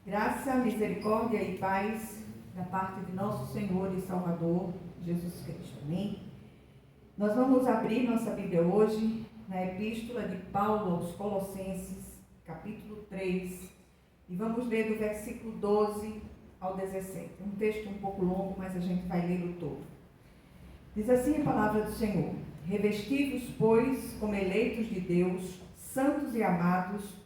Graça, misericórdia e paz da parte de nosso Senhor e Salvador, Jesus Cristo. Amém? Nós vamos abrir nossa Bíblia hoje na Epístola de Paulo aos Colossenses, capítulo 3, e vamos ler do versículo 12 ao 17. É um texto um pouco longo, mas a gente vai ler o todo. Diz assim a palavra do Senhor: Revesti-vos, pois, como eleitos de Deus, santos e amados,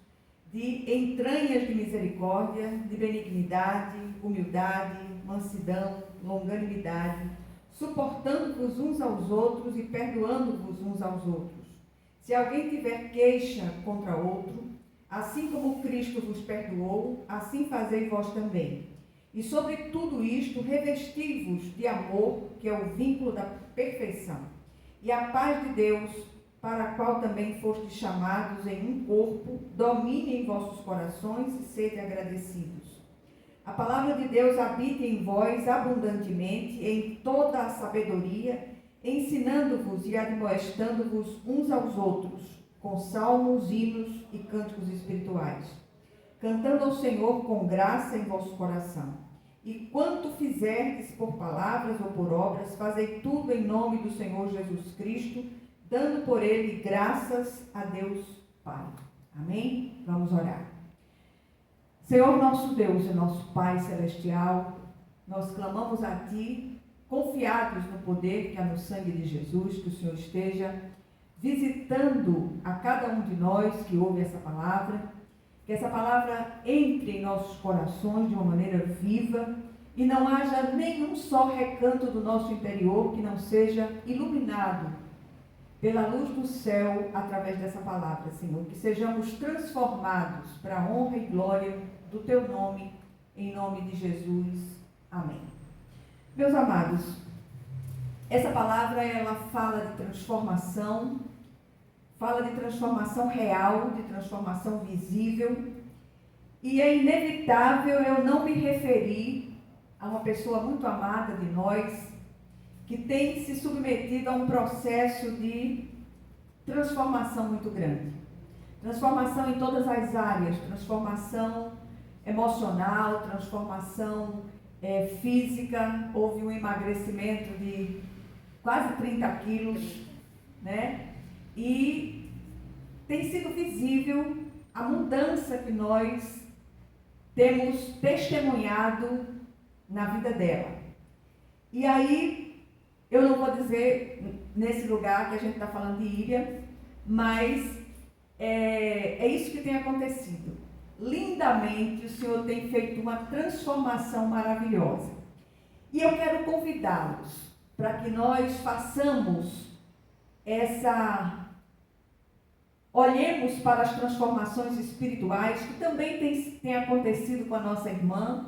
de entranhas de misericórdia, de benignidade, humildade, mansidão, longanimidade, suportando-vos uns aos outros e perdoando-vos uns aos outros. Se alguém tiver queixa contra outro, assim como Cristo vos perdoou, assim fazei vós também. E sobre tudo isto, revesti-vos de amor, que é o vínculo da perfeição. E a paz de Deus, para a qual também fostes chamados em um corpo, domine em vossos corações e sede agradecidos. A palavra de Deus habite em vós abundantemente, em toda a sabedoria, ensinando-vos e admoestando-vos uns aos outros, com salmos, hinos e cânticos espirituais, cantando ao Senhor com graça em vosso coração. E quanto fizerdes por palavras ou por obras, fazei tudo em nome do Senhor Jesus Cristo, dando por ele graças a Deus Pai. Amém? Vamos orar. Senhor nosso Deus e nosso Pai Celestial, nós clamamos a Ti, confiados no poder que há no sangue de Jesus, que o Senhor esteja visitando a cada um de nós que ouve essa palavra, que essa palavra entre em nossos corações de uma maneira viva e não haja nenhum só recanto do nosso interior que não seja iluminado pela luz do céu, através dessa palavra, Senhor, que sejamos transformados para a honra e glória do Teu nome, em nome de Jesus. Amém. Meus amados, essa palavra, ela fala de transformação real, de transformação visível, e é inevitável eu não me referir a uma pessoa muito amada de nós, que tem se submetido a um processo de transformação muito grande. Transformação em todas as áreas, transformação emocional, transformação física. Houve um emagrecimento de quase 30 quilos, né? E tem sido visível a mudança que nós temos testemunhado na vida dela. E aí, eu não vou dizer nesse lugar que a gente está falando de ilha, mas é isso que tem acontecido. Lindamente, o Senhor tem feito uma transformação maravilhosa. E eu quero convidá-los para que nós façamos olhemos para as transformações espirituais que também tem acontecido com a nossa irmã.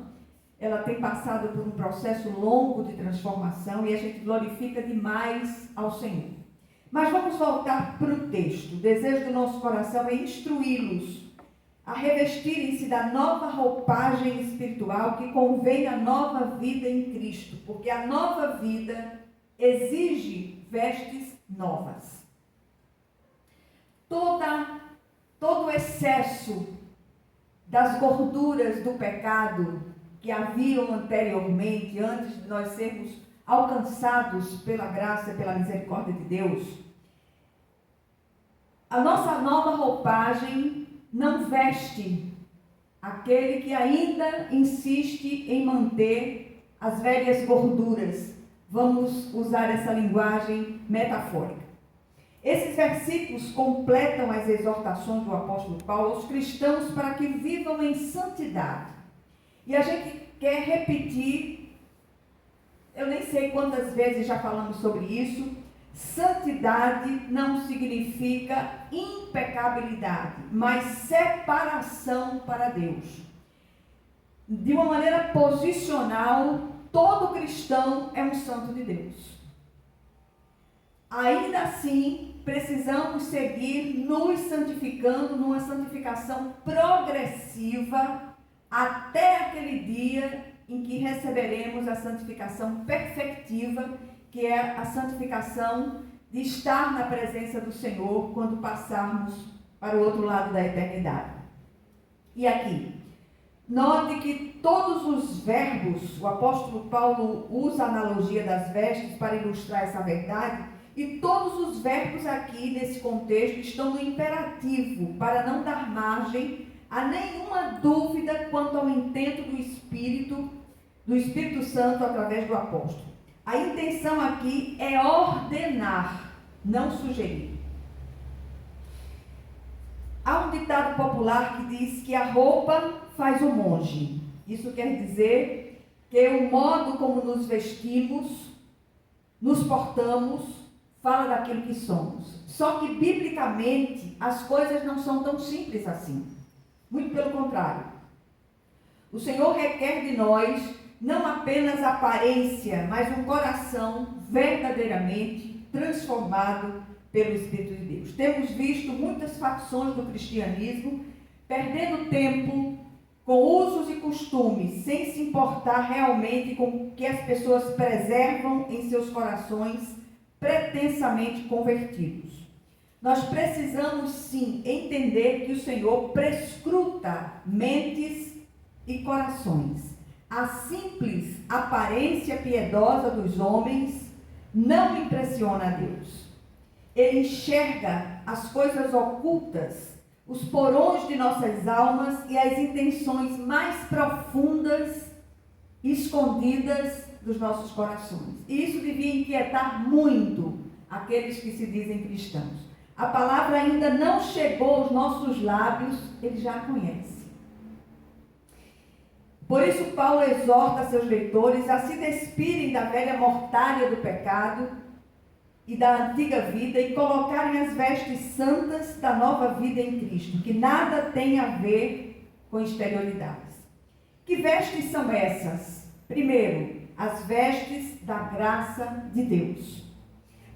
Ela tem passado por um processo longo de transformação e a gente glorifica demais ao Senhor. Mas vamos voltar para o texto. O desejo do nosso coração é instruí-los a revestirem-se da nova roupagem espiritual que convém à nova vida em Cristo, porque a nova vida exige vestes novas. Todo o excesso das gorduras do pecado que haviam anteriormente, antes de nós sermos alcançados pela graça e pela misericórdia de Deus, a nossa nova roupagem não veste aquele que ainda insiste em manter as velhas gorduras. Vamos usar essa linguagem metafórica. Esses versículos completam as exortações do apóstolo Paulo aos cristãos para que vivam em santidade. E a gente quer repetir, eu nem sei quantas vezes já falamos sobre isso. Santidade não significa impecabilidade, mas separação para Deus. De uma maneira posicional, todo cristão é um santo de Deus. Ainda assim, precisamos seguir nos santificando numa santificação progressiva, até aquele dia em que receberemos a santificação perfectiva, que é a santificação de estar na presença do Senhor quando passarmos para o outro lado da eternidade. E aqui, Note que todos os verbos, o apóstolo Paulo usa a analogia das vestes para ilustrar essa verdade, e todos os verbos aqui nesse contexto estão no imperativo, para não dar margem a nenhuma dúvida quanto ao intento do Espírito Santo através do apóstolo. A intenção aqui é ordenar, não sugerir. Há um ditado popular que diz que a roupa faz o monge. Isso quer dizer que o modo como nos vestimos, nos portamos, fala daquilo que somos. Só que, biblicamente, as coisas não são tão simples assim. Muito pelo contrário. O Senhor requer de nós não apenas aparência, mas um coração verdadeiramente transformado pelo Espírito de Deus. Temos visto muitas facções do cristianismo perdendo tempo com usos e costumes, sem se importar realmente com o que as pessoas preservam em seus corações pretensamente convertidos. Nós precisamos sim entender que o Senhor prescruta mentes e corações. A simples aparência piedosa dos homens não impressiona a Deus. Ele enxerga as coisas ocultas, os porões de nossas almas e as intenções mais profundas e escondidas dos nossos corações. E isso devia inquietar muito aqueles que se dizem cristãos. A palavra ainda não chegou aos nossos lábios, ele já a conhece. Por isso Paulo exorta seus leitores a se despirem da velha mortalha do pecado e da antiga vida e colocarem as vestes santas da nova vida em Cristo, que nada tem a ver com exterioridades. Que vestes são essas? Primeiro, as vestes da graça de Deus.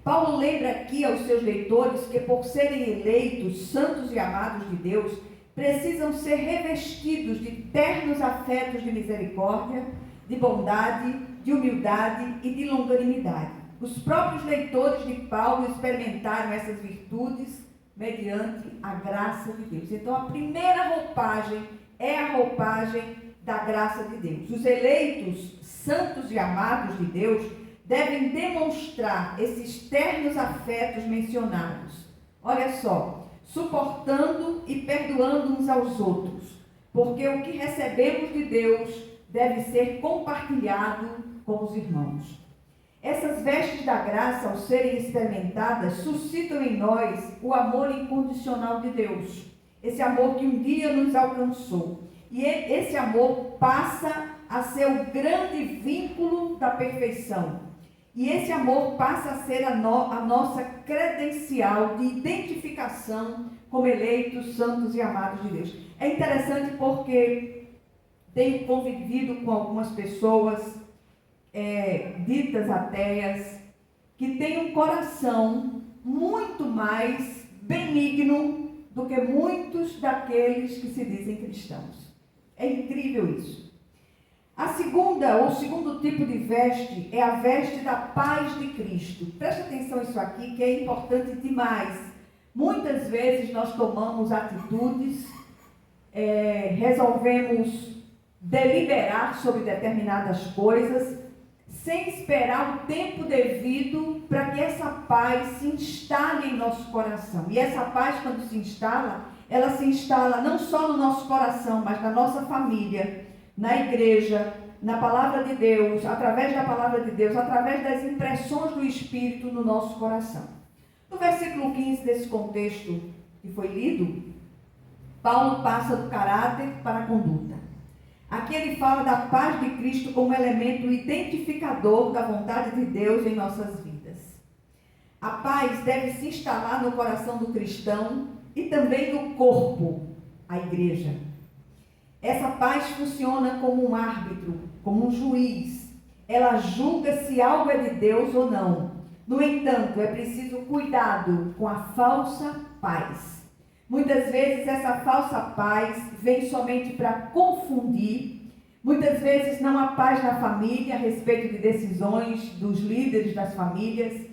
Paulo lembra aqui aos seus leitores que, por serem eleitos, santos e amados de Deus, precisam ser revestidos de ternos afetos de misericórdia, de bondade, de humildade e de longanimidade. Os próprios leitores de Paulo experimentaram essas virtudes mediante a graça de Deus. Então, a primeira roupagem é a roupagem da graça de Deus. Os eleitos, santos e amados de Deus, devem demonstrar esses ternos afetos mencionados. Olha só, suportando e perdoando uns aos outros, porque o que recebemos de Deus deve ser compartilhado com os irmãos. Essas vestes da graça, ao serem experimentadas, suscitam em nós o amor incondicional de Deus. Esse amor que um dia nos alcançou. E esse amor passa a ser o grande vínculo da perfeição. E esse amor passa a ser a nossa credencial de identificação como eleitos, santos e amados de Deus. É interessante porque tenho convivido com algumas pessoas ditas ateias, que têm um coração muito mais benigno do que muitos daqueles que se dizem cristãos. É incrível isso. O segundo tipo de veste é a veste da paz de Cristo. Preste atenção nisso aqui, que é importante demais. Muitas vezes nós tomamos atitudes, resolvemos deliberar sobre determinadas coisas, sem esperar o tempo devido para que essa paz se instale em nosso coração. E essa paz, quando se instala, ela se instala não só no nosso coração, mas na nossa família, na igreja, na palavra de Deus, através da palavra de Deus, através das impressões do Espírito no nosso coração. No versículo 15 desse contexto que foi lido, Paulo passa do caráter para a conduta. Aqui ele fala da paz de Cristo como elemento identificador da vontade de Deus em nossas vidas. A paz deve se instalar no coração do cristão e também no corpo, a igreja. Essa paz funciona como um árbitro, como um juiz. Ela julga se algo é de Deus ou não. No entanto, é preciso cuidado com a falsa paz. Muitas vezes essa falsa paz vem somente para confundir. Muitas vezes não há paz na família a respeito de decisões dos líderes das famílias.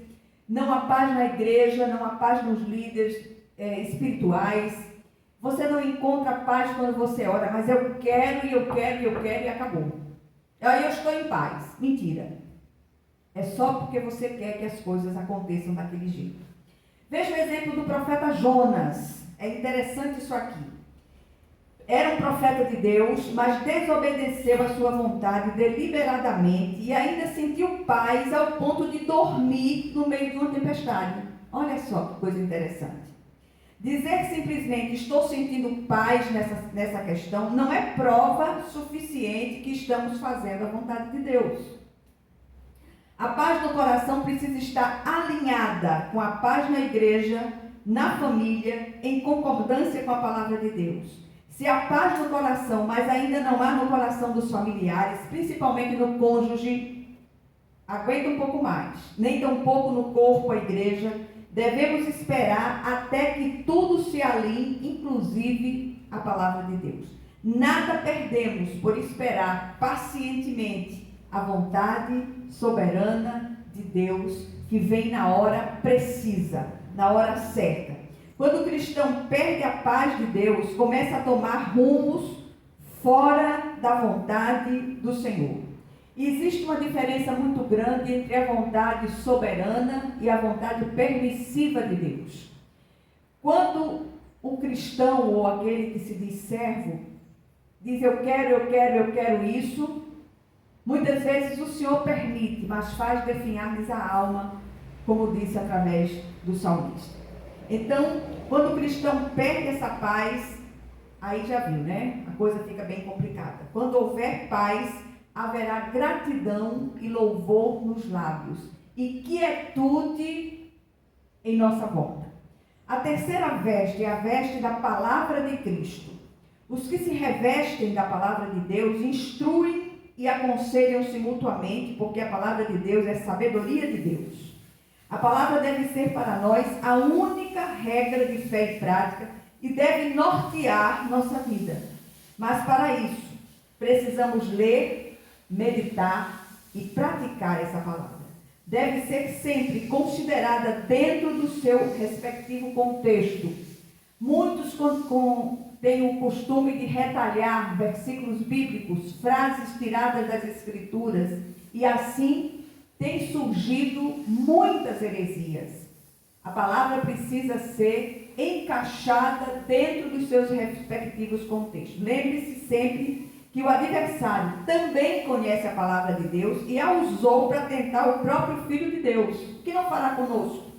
Não há paz na igreja, não há paz nos líderes espirituais. Você não encontra paz quando você ora, mas eu quero, e eu quero, e eu quero, e acabou. Aí eu estou em paz. Mentira. É só porque você quer que as coisas aconteçam daquele jeito. Veja o exemplo do profeta Jonas. É interessante isso aqui. Era um profeta de Deus, mas desobedeceu a sua vontade deliberadamente e ainda sentiu paz ao ponto de dormir no meio de uma tempestade. Olha só que coisa interessante. Dizer simplesmente estou sentindo paz nessa questão não é prova suficiente que estamos fazendo a vontade de Deus. A paz no coração precisa estar alinhada com a paz na igreja, na família, em concordância com a palavra de Deus. Se há paz no coração, mas ainda não há no coração dos familiares, principalmente no cônjuge, aguenta um pouco mais. Nem tampouco no corpo, a igreja. Devemos esperar até que tudo se alinhe, inclusive a palavra de Deus. Nada perdemos por esperar pacientemente a vontade soberana de Deus, que vem na hora precisa, na hora certa. Quando o cristão perde a paz de Deus, começa a tomar rumos fora da vontade do Senhor. E existe uma diferença muito grande entre a vontade soberana e a vontade permissiva de Deus. Quando o cristão ou aquele que se diz servo diz eu quero isso, muitas vezes o Senhor permite, mas faz definhar-lhes a alma, como disse através do salmista. Então, quando o cristão perde essa paz, aí já viu, né? A coisa fica bem complicada. Quando houver paz, haverá gratidão e louvor nos lábios e quietude em nossa volta. A terceira veste é a veste da palavra de Cristo. Os que se revestem da palavra de Deus instruem e aconselham-se mutuamente, porque a palavra de Deus é sabedoria de Deus. A palavra deve ser para nós a única regra de fé e prática e deve nortear nossa vida. Mas para isso, precisamos ler, meditar e praticar essa palavra. Deve ser sempre considerada dentro do seu respectivo contexto. Muitos têm o costume de retalhar versículos bíblicos, frases tiradas das Escrituras, e assim tem surgido muitas heresias. A palavra precisa ser encaixada dentro dos seus respectivos contextos. Lembre-se sempre que o adversário também conhece a palavra de Deus e a usou para tentar o próprio Filho de Deus. O que não fará conosco?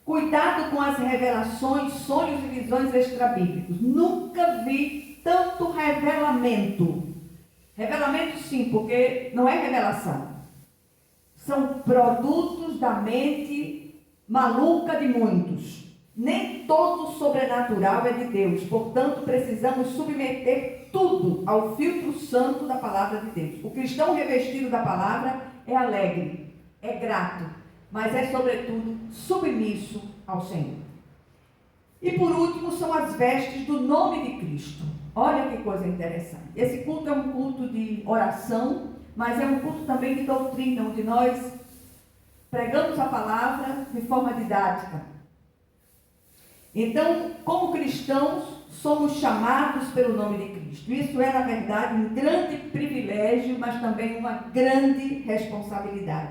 Cuidado com as revelações, sonhos e visões extrabíblicos. Nunca vi tanto revelamento. Revelamento sim, porque não é revelação. São produtos da mente maluca de muitos. Nem todo sobrenatural é de Deus. Portanto, precisamos submeter tudo ao filtro santo da palavra de Deus. O cristão revestido da palavra é alegre, é grato, mas é, sobretudo, submisso ao Senhor. E, por último, são as vestes do nome de Cristo. Olha que coisa interessante. Esse culto é um culto de oração, mas é um culto também de doutrina, onde nós pregamos a palavra de forma didática. Então, como cristãos, somos chamados pelo nome de Cristo. Isso é, na verdade, um grande privilégio, mas também uma grande responsabilidade.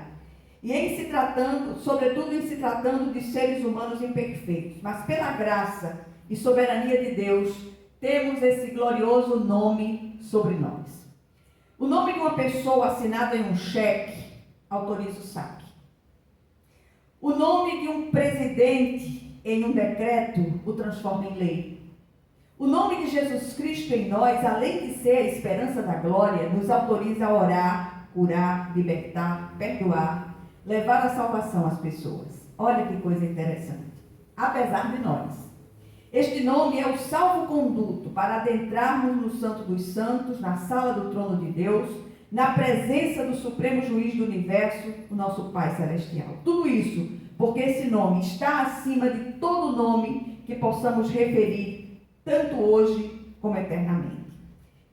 E em se tratando, sobretudo em se tratando de seres humanos imperfeitos, mas pela graça e soberania de Deus, temos esse glorioso nome sobre nós. O nome de uma pessoa assinado em um cheque autoriza o saque. O nome de um presidente em um decreto o transforma em lei. O nome de Jesus Cristo em nós, além de ser a esperança da glória, nos autoriza a orar, curar, libertar, perdoar, levar a salvação às pessoas. Olha que coisa interessante. Apesar de nós. Este nome é o salvo-conduto para adentrarmos no Santo dos Santos, na sala do trono de Deus, na presença do Supremo Juiz do Universo, o nosso Pai Celestial. Tudo isso porque esse nome está acima de todo nome que possamos referir, tanto hoje como eternamente.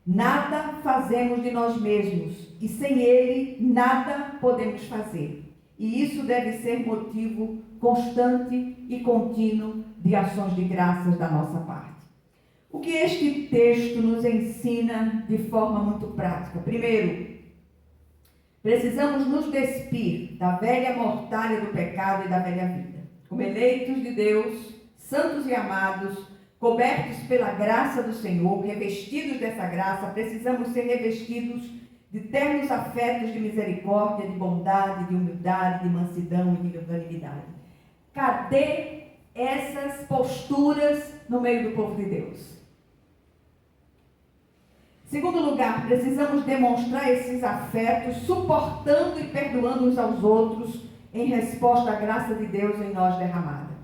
Nada fazemos de nós mesmos e sem Ele nada podemos fazer. E isso deve ser motivo constante e contínuo de ações de graças da nossa parte. O que este texto nos ensina de forma muito prática? Primeiro, precisamos nos despir da velha mortalha do pecado e da velha vida. Como eleitos de Deus, santos e amados, cobertos pela graça do Senhor, revestidos dessa graça, precisamos ser revestidos de ternos afetos de misericórdia, de bondade, de humildade, de mansidão e de longanimidade. Cadê essas posturas no meio do povo de Deus? Segundo lugar, precisamos demonstrar esses afetos suportando e perdoando uns aos outros em resposta à graça de Deus em nós derramada.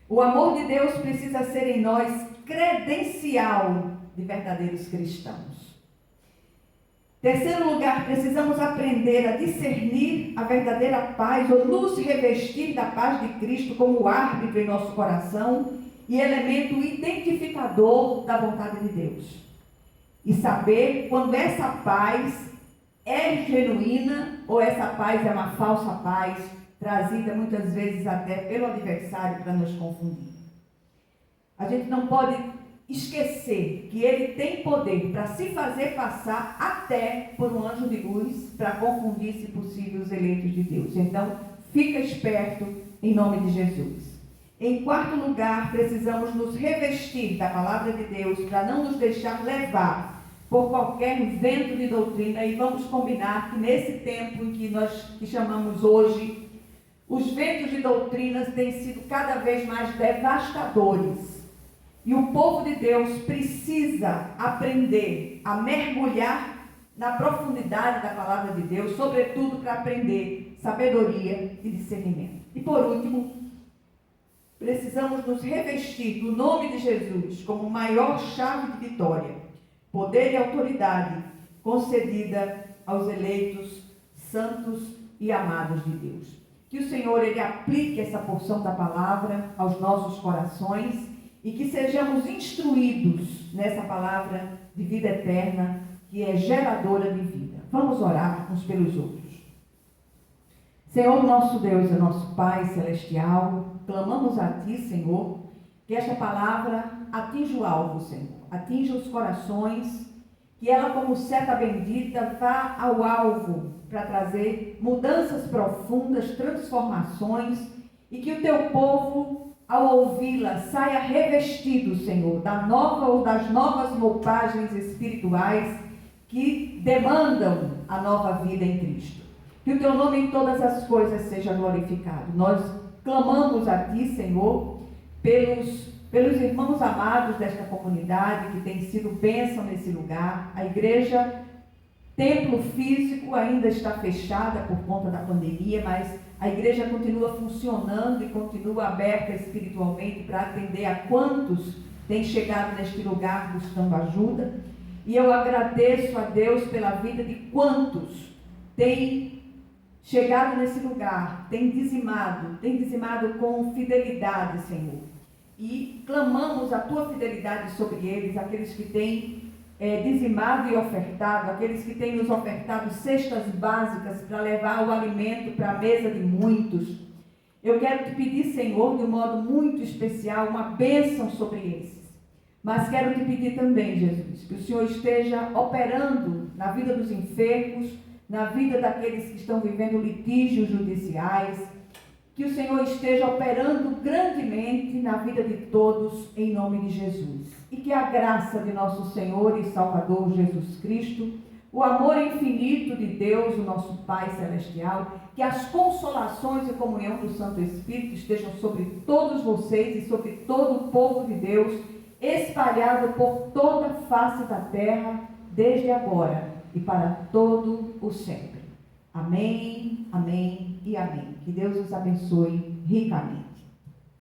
O amor de Deus precisa ser em nós credencial de verdadeiros cristãos. Terceiro lugar, precisamos aprender a discernir a verdadeira paz ou nos revestir da paz de Cristo como árbitro em nosso coração e elemento identificador da vontade de Deus. E saber quando essa paz é genuína ou essa paz é uma falsa paz, trazida muitas vezes até pelo adversário para nos confundir. A gente não pode esquecer que ele tem poder para se fazer passar até por um anjo de luz para confundir, se possível, os eleitos de Deus. Então, fica esperto em nome de Jesus. Em quarto lugar, precisamos nos revestir da palavra de Deus para não nos deixar levar por qualquer vento de doutrina, e vamos combinar que nesse tempo em que nós chamamos hoje, os ventos de doutrinas têm sido cada vez mais devastadores. E o povo de Deus precisa aprender a mergulhar na profundidade da palavra de Deus, sobretudo para aprender sabedoria e discernimento. E por último, precisamos nos revestir do nome de Jesus como maior chave de vitória, poder e autoridade concedida aos eleitos, santos e amados de Deus. Que o Senhor, Ele aplique essa porção da palavra aos nossos corações e que sejamos instruídos nessa palavra de vida eterna, que é geradora de vida. Vamos orar uns pelos outros. Senhor, nosso Deus e nosso Pai celestial, clamamos a Ti, Senhor, que esta palavra atinja o alvo, Senhor. Atinja os corações, que ela, como seta bendita, vá ao alvo para trazer mudanças profundas, transformações, e que o Teu povo, ao ouvi-la, saia revestido, Senhor, da nova ou das novas roupagens espirituais que demandam a nova vida em Cristo. Que o Teu nome em todas as coisas seja glorificado. Nós clamamos a Ti, Senhor, pelos irmãos amados desta comunidade que tem sido bênção nesse lugar. A igreja, templo físico, ainda está fechada por conta da pandemia, mas a igreja continua funcionando e continua aberta espiritualmente para atender a quantos têm chegado neste lugar buscando ajuda. E eu agradeço a Deus pela vida de quantos têm chegado nesse lugar, têm dizimado com fidelidade, Senhor. E clamamos a Tua fidelidade sobre eles, aqueles que têm dizimado e ofertado, aqueles que têm nos ofertado cestas básicas para levar o alimento para a mesa de muitos. Eu quero Te pedir, Senhor, de um modo muito especial, uma bênção sobre esses. Mas quero Te pedir também, Jesus, que o Senhor esteja operando na vida dos enfermos, na vida daqueles que estão vivendo litígios judiciais, que o Senhor esteja operando grandemente na vida de todos, em nome de Jesus. E que a graça de nosso Senhor e Salvador Jesus Cristo, o amor infinito de Deus, o nosso Pai Celestial, que as consolações e comunhão do Santo Espírito estejam sobre todos vocês e sobre todo o povo de Deus, espalhado por toda a face da terra, desde agora e para todo o sempre. Amém, amém e amém. Que Deus os abençoe ricamente.